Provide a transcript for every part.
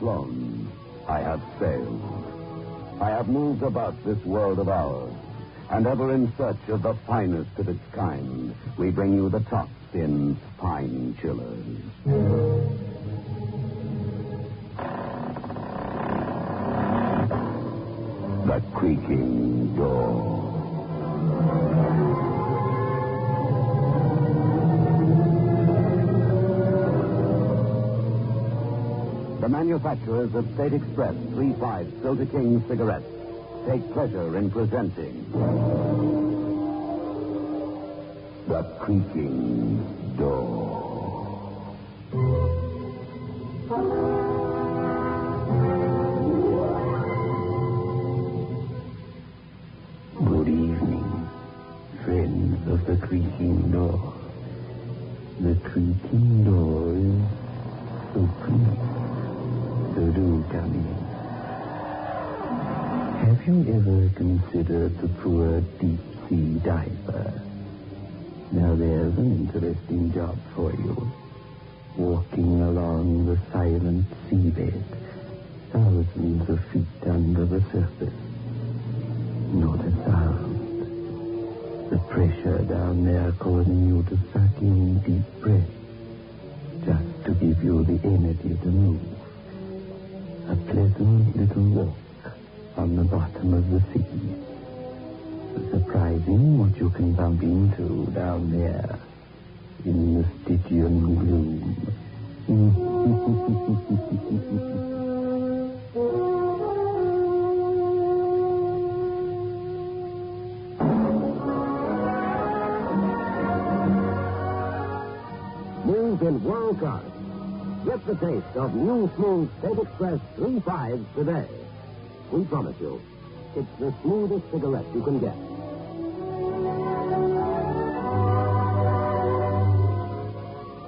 flown. I have sailed. I have moved about this world of ours. And ever in search of the finest of its kind, we bring you the tops in Spine Chillers. The Creaking Door. The manufacturers of State Express 3/5 Zoot King cigarettes take pleasure in presenting The Creaking Door. Good evening, friends of The Creaking Door. The Creaking Door is open, so do come in. Have you ever considered the poor deep-sea diver? Now there's an interesting job for you. Walking along the silent seabed, thousands of feet under the surface. Not a sound. The pressure down there causing you to suck in deep breath, just to give you the energy to move. A pleasant little walk on the bottom of the sea. Surprising what you can bump into down there in the Stygian gloom. Move in world class. Get the taste of new smooth State Express 3/5 today. We promise you, it's the smoothest cigarette you can get.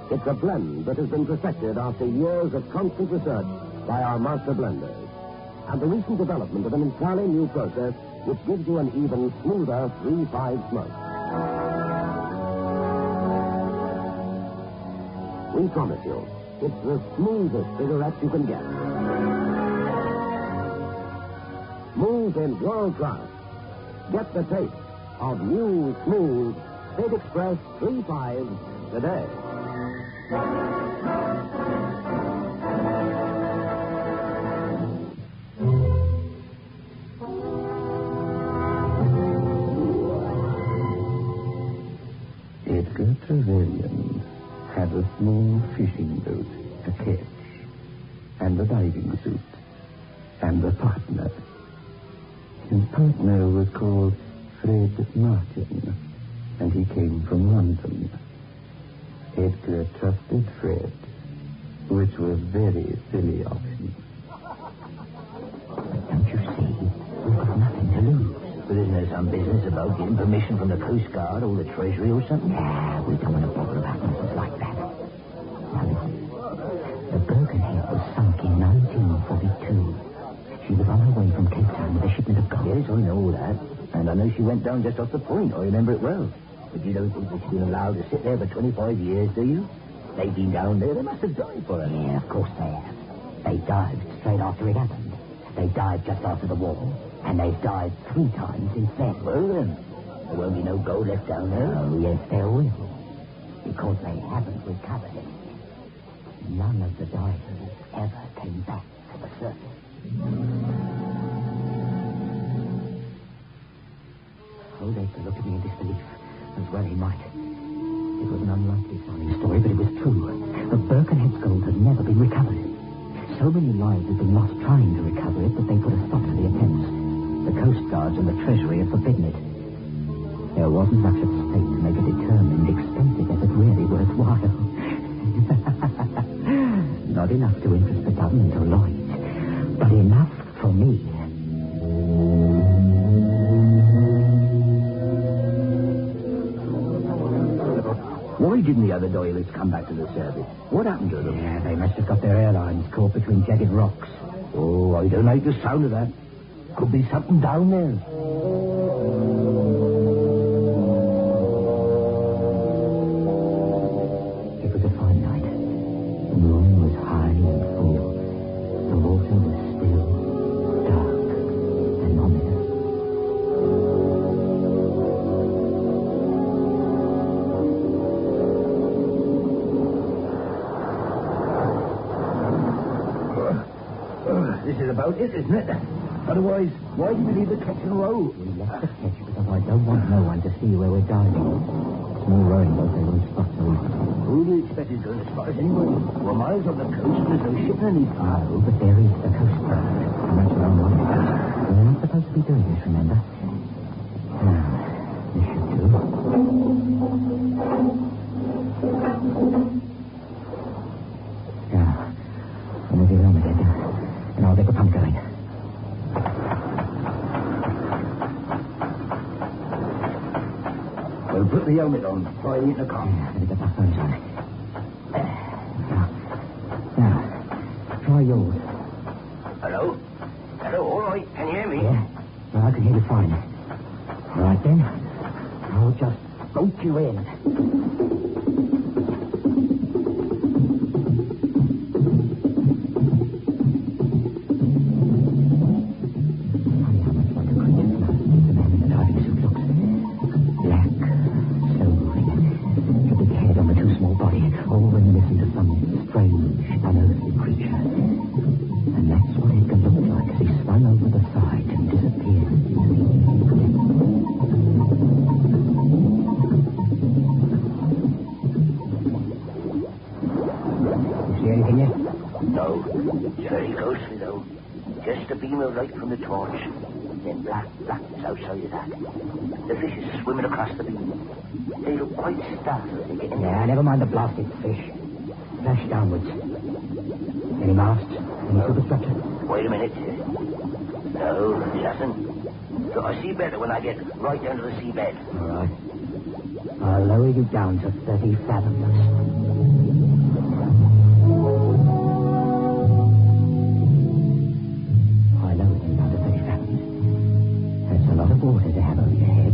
It's a blend that has been perfected after years of constant research by our master blenders. And the recent development of an entirely new process which gives you an even smoother 3/5 smoke. We promise you, it's the smoothest cigarette you can get. Smooth in world class. Get the taste of new, smooth State Express 3/5 today. Edgar Trevelyan had a small fishing boat to catch, and a diving suit, and a partner. His partner was called Fred Martin, and he came from London. Edgar trusted Fred, which was very silly of him. Don't you see? We've got nothing to lose. But isn't there some business about getting permission from the Coast Guard or the Treasury or something? Nah, we don't want to bother about nonsense like that. Now listen, the Birkenhead was sunk in 1942. She was on her way from Cape Town with a shipment of gold. Yes, I know all that. And I know she went down just off the point. I remember it well. But you don't think that she's been allowed to sit there for 25 years, do you? They've been down there. They must have died for her. Yeah, of course they have. They dived straight after it happened. They dived just after the war. And they've dived 3 times since then. Well, then, there won't be no gold left down there. Oh, yes, there will. Because they haven't recovered it. None of the divers ever came back to the surface. Oh, Edgar looked at me in disbelief, as well he might. It was an unlikely sounding story, but it was true. The Birkenhead's gold had never been recovered. So many lives had been lost trying to recover it that they put a stop to the attempts. The Coast Guards and the Treasury had forbidden it. There wasn't much at stake to make a determined, expensive effort really worthwhile. Not enough to interest the government or Lloyd, but enough for me. Why didn't the other dialists come back to the service? What happened to them? Yeah, they must have got their airlines caught between jagged rocks. Oh, I don't like the sound of that. Could be something down there. It was a fine night. The moon was high and full. The about it, isn't it? Otherwise, why did we leave the ketch in a row? We left the ketch because I don't want no one to see where we're diving. Small rowing boat, they won't spot so easily. Who do you expect is going to spot us anyway? We're miles on the coast, there's no ship in any time. Oh, but there is the Coast Guard. And that's your own one. We're not supposed to be doing this, remember? Now, this should do. Now, move your helmet, Edgar, and I'll get the pump going. Well, put the helmet on. Try the intercom. Yeah, let me get my phones on. Now, try yours. Hello? Hello, all right. Can you hear me? Yeah? Well, I can hear you fine. All right, then. I'll just boat you in. Light from the torch. Then blackness outside of that. The fish is swimming across the beam. They look quite startled as they get in there. Yeah, never mind the blasted fish. Flash downwards. Any masts? Any superstructure? Wait a minute. No, nothing. So I see better when I get right down to the seabed. All right. I'll lower you down to 30 fathoms. Water to have over your head.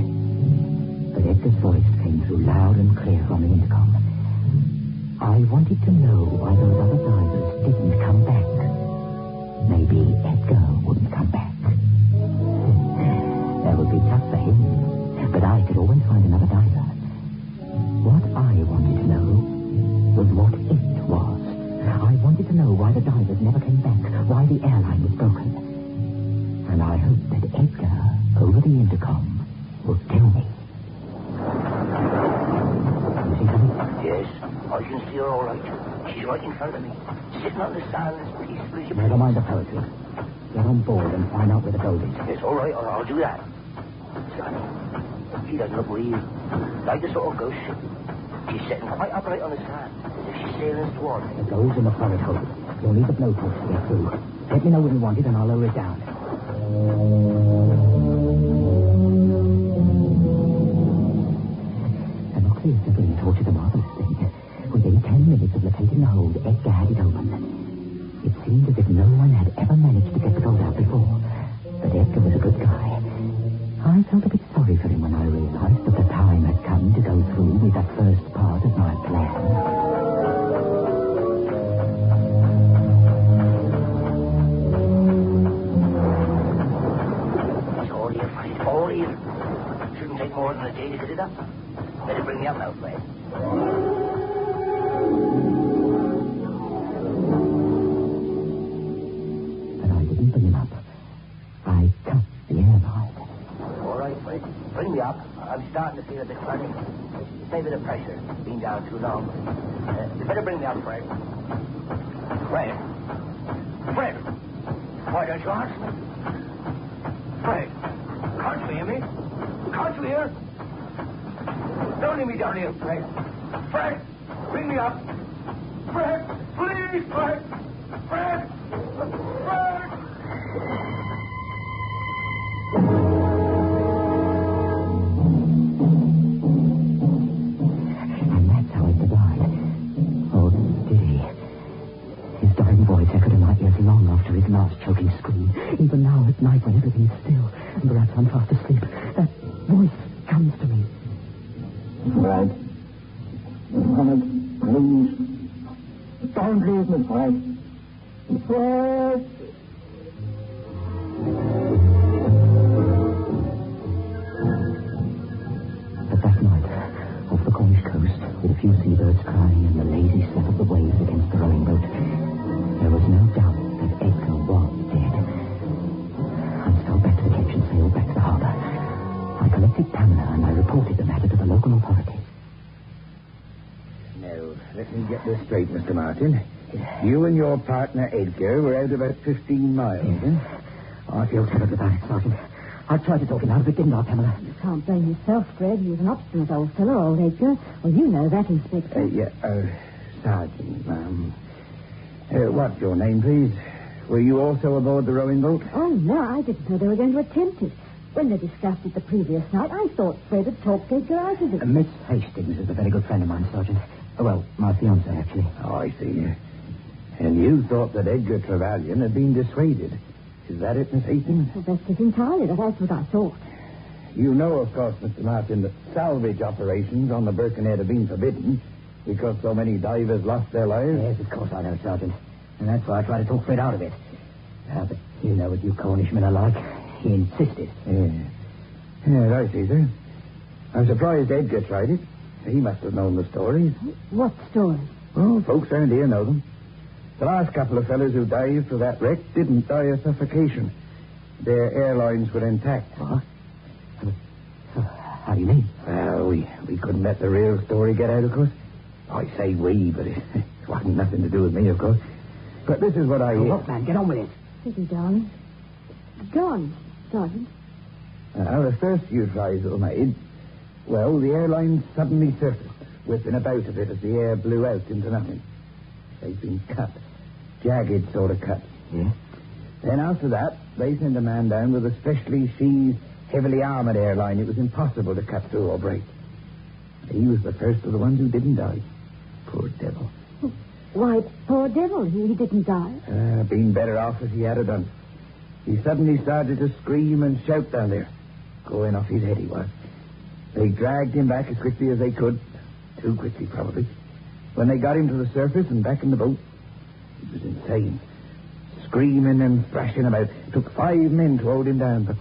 But Edgar's voice came through loud and clear on the intercom. I wanted to know why those other divers didn't come back. Maybe Edgar wouldn't come back. That would be tough for him. But I could always find another diver. What I wanted to know was what it was. I wanted to know why the divers never came back, why the airline was broken. And I hoped that Edgar, over the intercom, will tell me. You see something? Yes, I can see her all right. She's right in front of me, sitting on the sand as peaceful as you Never mind the poetry. Get on board and find out where the gold is. Yes, all right, I'll do that. Sonny, she doesn't look real. Like the sort of ghost ship. She's sitting quite upright on the sand, as if she's sailing towards me. The gold's in the forward hold. You'll need the blowtorch to get through. Let me know when you want it and I'll lower it down. And the clear circling torch is a marvelous thing. Within 10 minutes of locating the hold, Edgar had it open. It seemed as if no one had ever managed to get the gold out before. But Edgar was a good guy. I felt a bit sorry for him when I realized that the time had come to go through with that first part of my plan. Shouldn't take more than a day to get it up. Better bring me up now, Fred. But I didn't bring him up. I cut the airline. All right, Fred. Bring me up. I'm starting to feel a bit funny. Maybe the pressure. Been down too long. You better bring me up, Fred. Fred. Fred. Why don't you answer me? Fred. Can't you hear me? Can't you hear? Don't leave me down here, Fred. Fred, bring me up. Fred, please, Fred. Fred. Fred. And that's how Edgar died. Oh, did he? His dying voice echoed in my ears long after his last choking scream. Even now at night when everything is still, and perhaps I'm fast asleep, that voice comes to me. Fred. Fred, please. Don't leave me, Fred. Fred. But that night, off the Cornish coast, with a few seabirds crying and the lazy slap of the waves against the rowing boat, there was no doubt that Edgar was dead. contacted Pamela and I reported the matter to the local authorities. Now, let me get this straight, Mr. Martin. You and your partner, Edgar, were out about 15 miles, eh? Oh, I feel terrible about it, Sergeant. I tried to talk him out of it, didn't I, Pamela? You can't blame yourself, Fred. He was an obstinate old fellow, old Edgar. Well, you know that, Inspector. Sergeant, ma'am. What's your name, please? Were you also aboard the rowing boat? Oh, no, I didn't know they were going to attempt it. When they discussed it the previous night, I thought Fred had talked Edgar out of it. Miss Hastings is a very good friend of mine, Sergeant. Well, my fiancée, actually. Oh, I see. And you thought that Edgar Trevelyan had been dissuaded. Is that it, Miss Hastings? Well, that's it entirely. That's what I thought. You know, of course, Mr. Martin, that salvage operations on the Birkenhead have been forbidden because so many divers lost their lives. Yes, of course I know, Sergeant. And that's why I tried to talk Fred out of it. But you know what you Cornishmen are like. He insisted. Yes, I see, sir. I'm surprised Edgar tried it. He must have known the stories. What story? Well, folks around here know them. The last couple of fellows who dived for that wreck didn't die of suffocation. Their airlines were intact. What? How do you mean? Well, we couldn't let the real story get out, of course. I say we, but it wasn't nothing to do with me, of course. But this is what I... Look, man, get on with it. Kitty, darling. Go on, Sergeant. The first few tries that were made, well, the airlines suddenly surfaced, whipping about a bit as the air blew out into nothing. They'd been cut. Jagged sort of cuts. Yeah? Then after that, they sent a man down with a specially sheathed, heavily armored airline. It was impossible to cut through or break. He was the first of the ones who didn't die. Poor devil. Why, poor devil, he didn't die. Been better off if he had a done. He suddenly started to scream and shout down there. Going off his head he was. They dragged him back as quickly as they could. Too quickly, probably. When they got him to the surface and back in the boat, it was insane. Screaming and thrashing about. It took 5 men to hold him down, but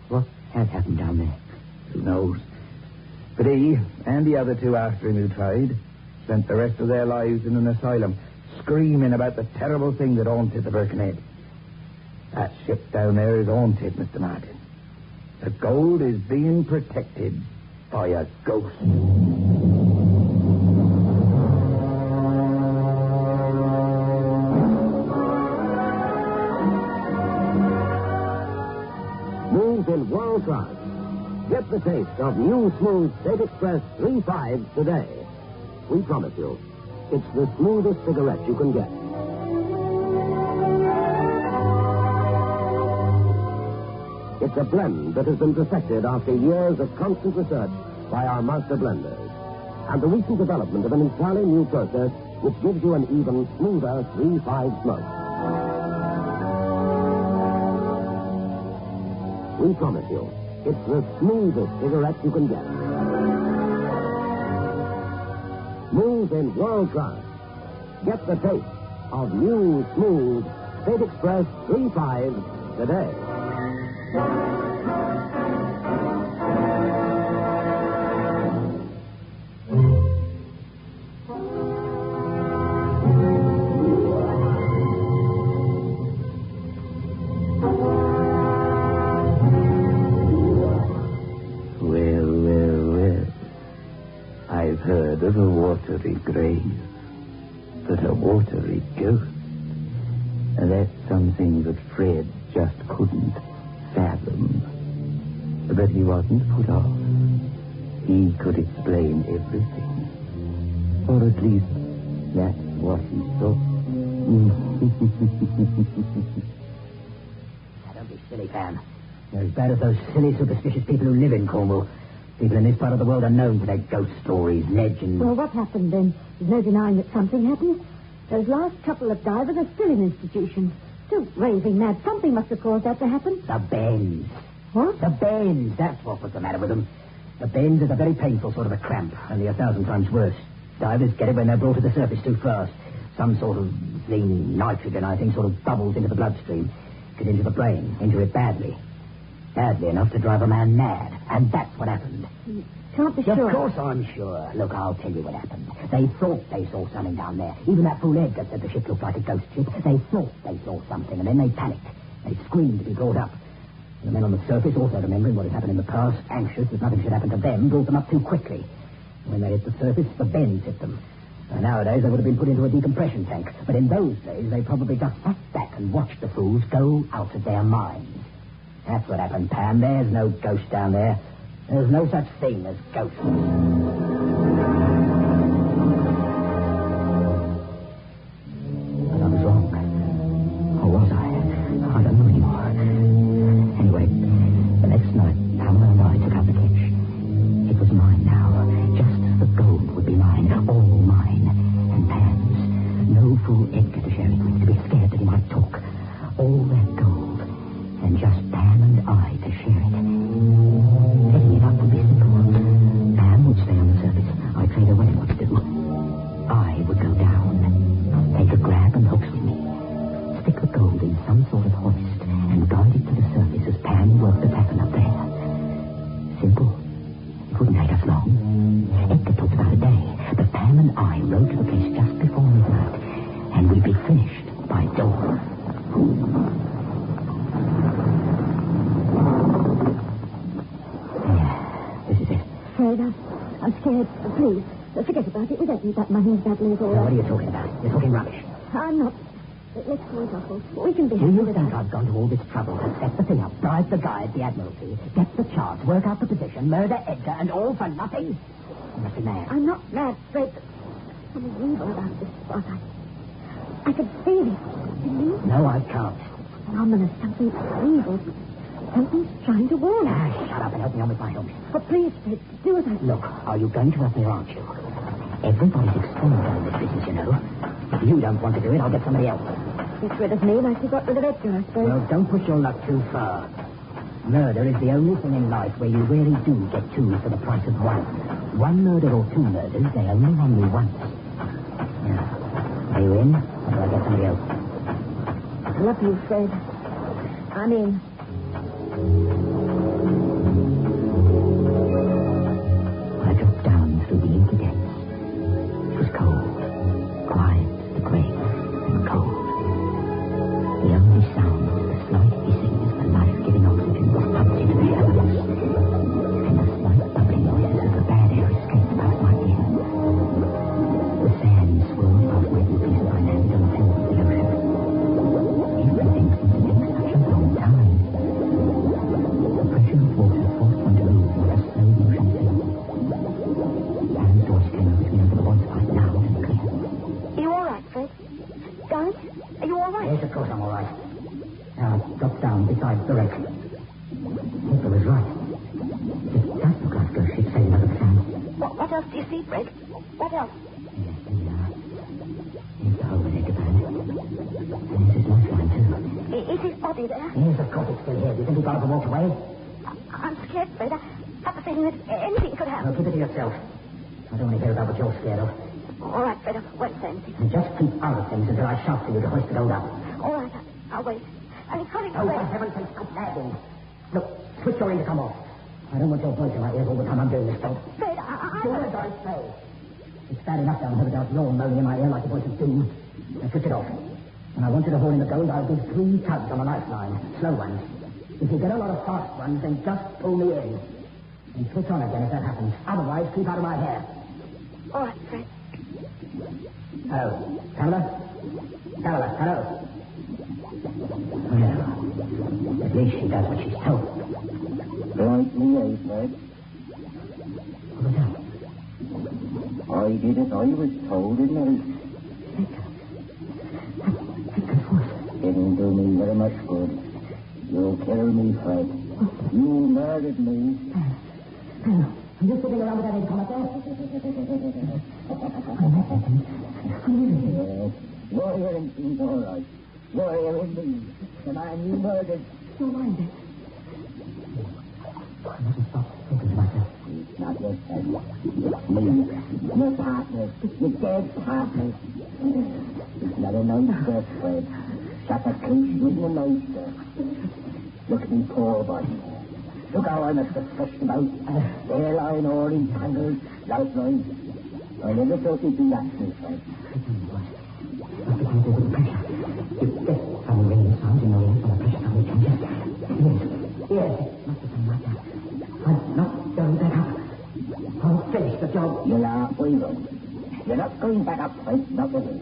what has happened down there? Who knows? But he and the other 2 after him who tried spent the rest of their lives in an asylum, screaming about the terrible thing that haunted the Birkenhead. That ship down there is haunted, Mr. Martin. The gold is being protected by a ghost. Smooth in world class. Get the taste of new smooth State Express 3.5 today. We promise you, it's the smoothest cigarette you can get. It's a blend that has been perfected after years of constant research by our master blenders. And the recent development of an entirely new process which gives you an even smoother 3.5 smoke. We promise you, it's the smoothest cigarette you can get. Smooth in world class. Get the taste of new smooth State Express 3.5 today. I've heard of a watery grave, but a watery ghost. That's something that Fred just couldn't fathom. But he wasn't put off. He could explain everything. Or at least, that's what he thought. Don't be silly, Pam. You're as bad as those silly, superstitious people who live in Cornwall. People in this part of the world are known for their ghost stories, legends. Well, what happened then? There's no denying that something happened. Those last couple of divers are still in institutions. Still raving mad. Something must have caused that to happen. The bends. What? The bends. That's what was the matter with them. The bends is a very painful sort of a cramp, only 1,000 times worse. Divers get it when they're brought to the surface too fast. Some sort of thing, nitrogen, I think, sort of bubbles into the bloodstream. Get into the brain. Injure it badly. Badly enough to drive a man mad. And that's what happened. Can't be sure. Of course I'm sure. Look, I'll tell you what happened. They thought they saw something down there. Even that fool Edgar said the ship looked like a ghost ship. They thought they saw something, and then they panicked. They screamed to be brought up. The men on the surface, also remembering what had happened in the past, anxious that nothing should happen to them, brought them up too quickly. When they hit the surface, the bends hit them. Nowadays, they would have been put into a decompression tank. But in those days, they probably just sat back and watched the fools go out of their minds. That's what happened, Pam. There's no ghost down there. There's no such thing as ghosts. But I was wrong. Or was I? I don't know anymore. Anyway, the next night, Pamela and I took out the catch. It was mine now. Just as the gold would be mine. All mine. And Pam's. No fool Edgar to share it with, to be scared that he might talk. All that gold. And just Pam and I to share it. Setting it up would be simple. Pam would stay on the surface. I'd say the way what to do. I would go down. Take a grab and hooks with me. Stick the gold in some sort of hoist and guide it to the surface as Pam worked the pattern up there. Simple. It wouldn't take us long. Edgar talked about a day, but Pam and I rode to the place just before midnight, and we'd be finished by dawn. This is it. Fred, I'm scared. Please, forget about it. We don't need that money badly at all. Now, what are you talking about? You're talking rubbish. I'm not. Let's call it off. We can be Do you happy with think that. I've gone to all this trouble to set the thing up, bribe the guy at the Admiralty, get the charge, work out the position, murder Edgar, and all for nothing? You must be mad. I'm not mad, Fred. Something evil about this spot. I could feel it. Believe me? No, I can't. Ominous. Something evil. Something's trying to warn us. Shut up and help me on with my hook. But please, Fred, do as I... Look, are you going to help me or aren't you? Everybody's experimental in this business, you know. If you don't want to do it, I'll get somebody else. Get rid of me like you got rid of Edgar, I suppose. Well, don't push your luck too far. Murder is the only thing in life where you really do get two for the price of one. One murder or two murders, they only run me once. Now, are you in, or do I get somebody else? I love you, Fred. I'm in. I dropped down through the inky depths. It was cold, quiet, the grave, and cold. The only sound was the slight hissing as the life-giving oxygen was pumped into the elements, and the slight bubbling noises as the bad air escaped past my ear. The sand swirled past my booties as I landed on the floor of the ocean. Everything seemed to take such a long time. The pressure of water forced one to move with a slow motion thing. Pam's voice came over to me over the voice pipe, loud and clear. Are you all right, Fred? Guys, are you all right? Yes, of course I'm all right. Now, I dropped down beside the wreck. Edgar was right. It does look like a ship sailing over the sand. What else do you see, Fred? What else? Yes, there you are. Here's the hole with Edgar found. And here's his lifeline, too. Is his body there? Yes, of course it's still here. Do you think he got up and walked away? I'm scared, Fred. I have a feeling that anything could happen. Well, keep it to yourself. I don't want to hear about what you're scared of. All right, Fred, I won't say anything. And just keep out of things until I shout for you to hoist the gold up. All right, I'll wait. I'm calling Oh, Fred. for heaven's sake, stop nagging. Look, switch your intercom off. I don't want your voice in my ears all the time I'm doing this, Phil. Fred, Do as I say. It's bad enough down here without your moaning in my ear like the voice of doom. Now switch it off. When I want you to haul in the gold, I'll give 3 tugs on a lifeline. Slow ones. If you get a lot of fast ones, then just pull me in. And switch on again if that happens. Otherwise, keep out of my hair. All right, Fred. Hello. Pamela? Pamela, hello. Well, at least she does what she's told. Right me out, Fred. What was that? I did as I was told, didn't I? Edgar's voice. Didn't do me very much good. You killed me, Fred. You murdered me. Are you sitting around with that income up there? Yes. Your hearing seems all right. Your hearing me. The man you murdered. Don't mind it. I mustn't stop thinking to myself. It's not yourself. It's me. Your partner. Your dead partner. It's not a nice death, Fred. Shot a clean in a nice death. Look at me poor body. Look how I must have flushed about. Hairline all entangled. Lifeline. I never thought you'd do that to me, Fred. I've become over the pressure. If some ringing sounds in your ears when the pressure suddenly changes. Yes. Yes, it must have been like that. I'm not going back up. I'll finish the job. You're halfway wrong. You're not going back up, Fred. Not with me.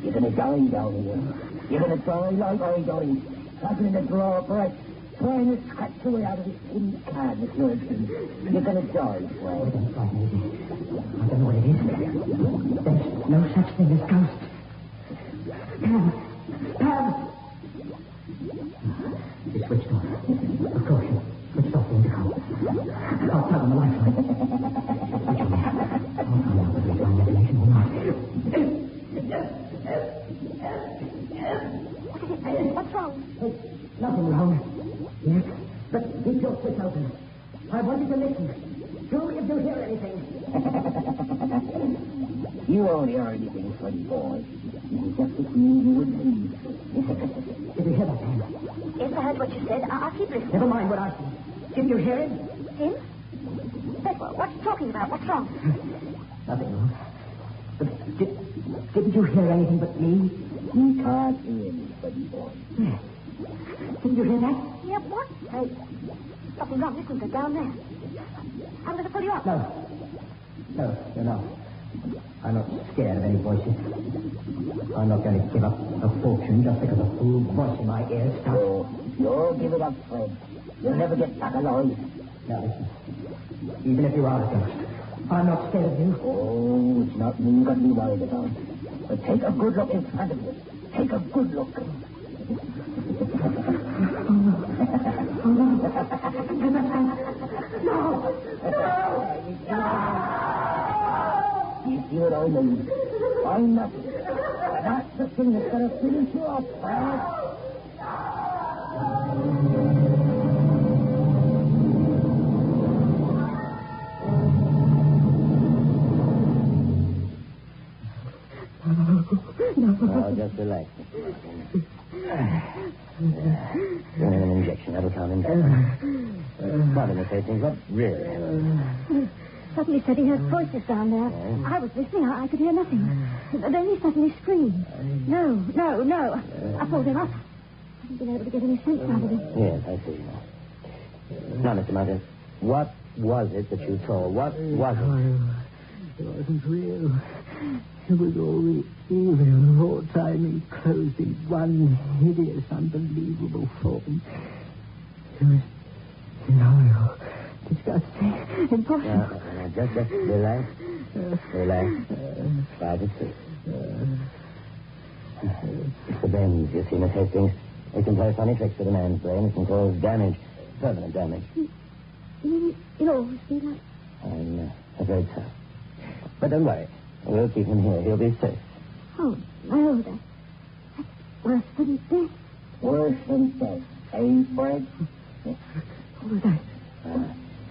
You're going to die down here. You're going to die like I died. Trapping in the drawer breath. Trying to scratch your way out of this tin can if you're You're going to die, Fred. Don't frighten me. I don't know what it is. There's no such thing as ghosts. Pam! It's switched on. Of course, switched off the intercom. I'll turn on the lifeline. Switch on there. I'll find out whether it's my imagination or not. What's wrong? There's nothing wrong. Yes, but keep your switch open. I want you to listen. Do if you hear anything. You won't hear anything, Freddy boy. It's just between you and me. Did you hear that, Pam? Yes, I heard what you said. I'll keep listening. Never mind what I said. Didn't you hear him? Him? Bedwell, what are you talking about? What's wrong? Nothing wrong. But didn't you hear anything but me? You can't hear me, Freddy boy. Yes. Didn't you hear that? Yeah, what? Hey, something wrong, isn't there, down there? I'm going to pull you up. No. No, you're not. I'm not scared of any voices. I'm not going to give up a fortune just because a fool voice in my ear stops. Oh, you'll give it up, Fred. You'll never get back alive. Now listen. Even if you are a ghost, I'm not scared of you. Oh, it's not me you've got to be worried about. But take a good look in front of you. Take a good look. You see what I mean? I'm not. That's the thing that's going to finish you off, Fred. No. Just relax. Give him an injection. That'll calm him down. Not in the face, but really. Suddenly said he heard voices down there. Oh. I was listening. I could hear nothing. Then he suddenly screamed. No. I pulled him up. I haven't been able to get any sense out of him. Yes, I see now. Now, Mr. Martin, what was it that you saw? What was it? It wasn't real. It was all the evil, all-time enclosed in one hideous, unbelievable form. It was denial, disgusting, impossible. Just relax. Relax. Try to sleep. It's the bends you see, Miss Hastings. It can play funny tricks with a man's brain. It can cause damage, permanent damage. You'll always be like... I'm afraid so. But don't worry. We'll keep him here. He'll be safe. Oh, no, that's worse than death. Worse than death, eh, Fred? What was that?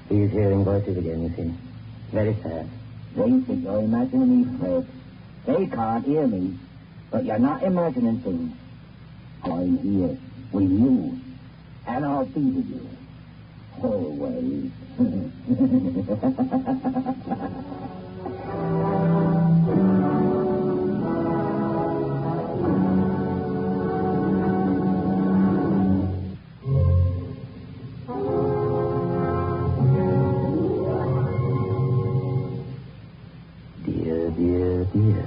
He's hearing voices again, you see. Very sad. They think you're imagining me, Fred. They can't hear me. But you're not imagining things. I'm here with you. And I'll be with you. Always. Dear.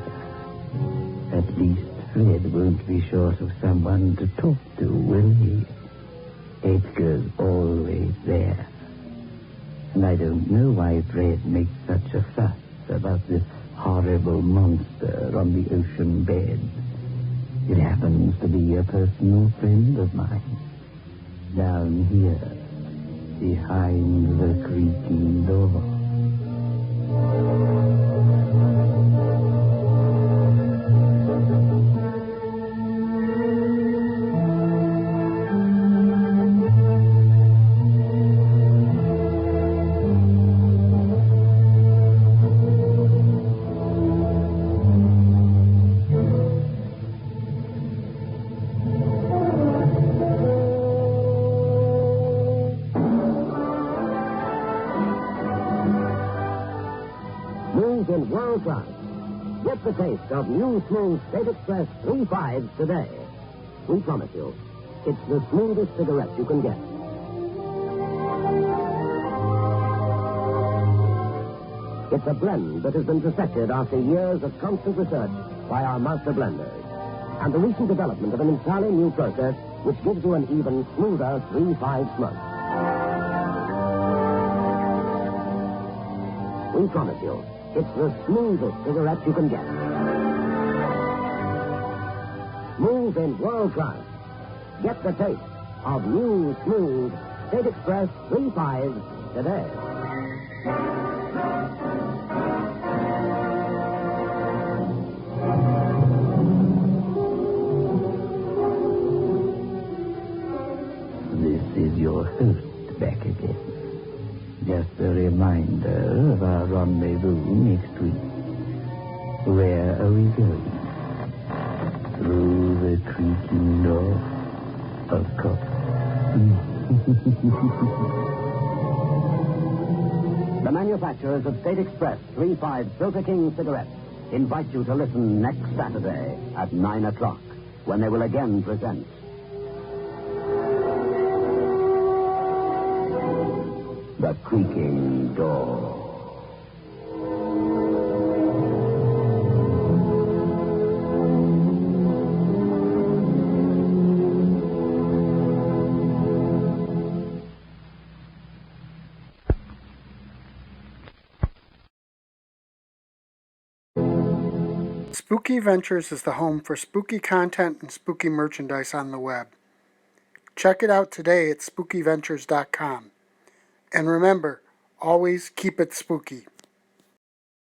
At least Fred won't be short of someone to talk to, will he? Edgar's always there. And I don't know why Fred makes such a fuss about this horrible monster on the ocean bed. It happens to be a personal friend of mine. Down here, behind the creaking door. In world class. Get the taste of new smooth State Express 3.5s today. We promise you, it's the smoothest cigarette you can get. It's a blend that has been perfected after years of constant research by our master blenders. And the recent development of an entirely new process which gives you an even smoother 3-5 smoke. We promise you, it's the smoothest cigarette you can get. Smooth in world class. Get the taste of new, smooth State Express 3.5 today. This is your host back again. Just a reminder of our rendezvous next week. Where are we going? Through the creaking door, of course. The manufacturers of State Express 3.5 Filter King cigarettes invite you to listen next Saturday at 9 o'clock when they will again present The Creaking Door. Spooky Ventures is the home for spooky content and spooky merchandise on the web. Check it out today at spookyventures.com. And remember, always keep it spooky.